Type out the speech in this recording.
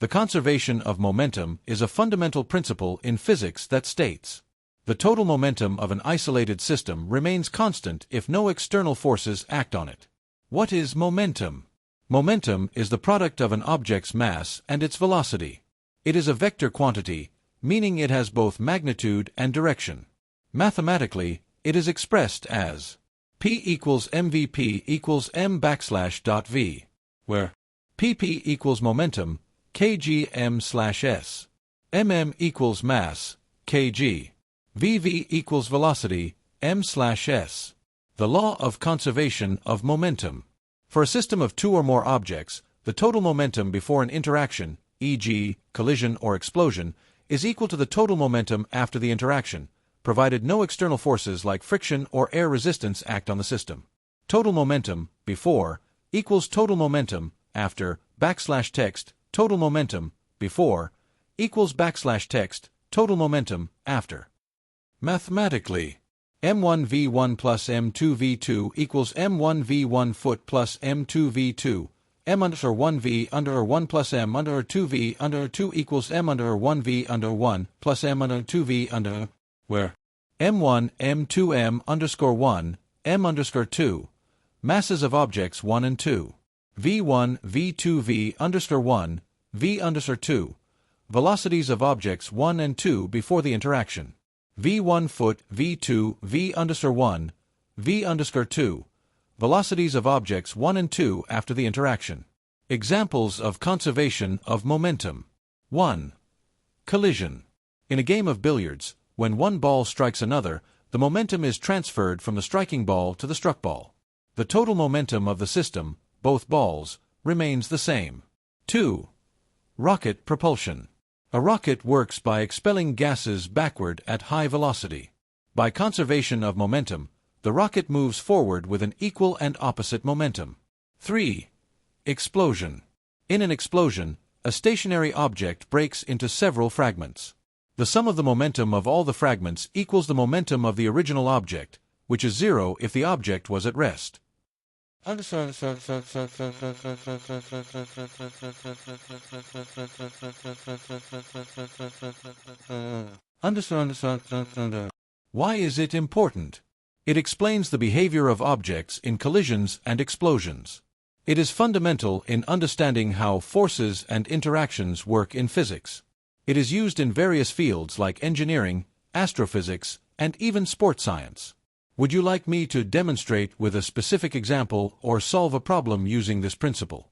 The conservation of momentum is a fundamental principle in physics that states, the total momentum of an isolated system remains constant if no external forces act on it. What is momentum? Momentum is the product of an object's mass and its velocity. It is a vector quantity, meaning it has both magnitude and direction. Mathematically, it is expressed as P equals mvp equals m backslash dot v, where pp equals momentum, kg m slash s, mm equals mass, kg, vv equals velocity, m slash s. The law of conservation of momentum. For a system of two or more objects, the total momentum before an interaction, e.g., collision or explosion, is equal to the total momentum after the interaction, provided no external forces like friction or air resistance act on the system. Total momentum before equals total momentum after backslash text total momentum before equals backslash text total momentum after. Mathematically, m1v1 plus m2v2 equals m1v1 foot plus m2v2, m under 1v under 1 plus m under 2v under 2 equals m under 1v under 1 plus m under 2v under, where m1, m2, m underscore 1, m underscore 2, masses of objects 1 and 2, v1, v2, v underscore 1, v underscore 2, velocities of objects 1 and 2 before the interaction, v1 foot, v2, v underscore 1, v underscore 2, velocities of objects 1 and 2 after the interaction. Examples of conservation of momentum. 1. Collision. In a game of billiards, when one ball strikes another, the momentum is transferred from the striking ball to the struck ball. The total momentum of the system, both balls, remains the same. 2. Rocket propulsion. A rocket works by expelling gases backward at high velocity. By conservation of momentum, the rocket moves forward with an equal and opposite momentum. 3. Explosion. In an explosion, a stationary object breaks into several fragments. The sum of the momentum of all the fragments equals the momentum of the original object, which is 0 if the object was at rest. Why is it important? It explains the behavior of objects in collisions and explosions. It is fundamental in understanding how forces and interactions work in physics. It is used in various fields like engineering, astrophysics, and even sports science. Would you like me to demonstrate with a specific example or solve a problem using this principle?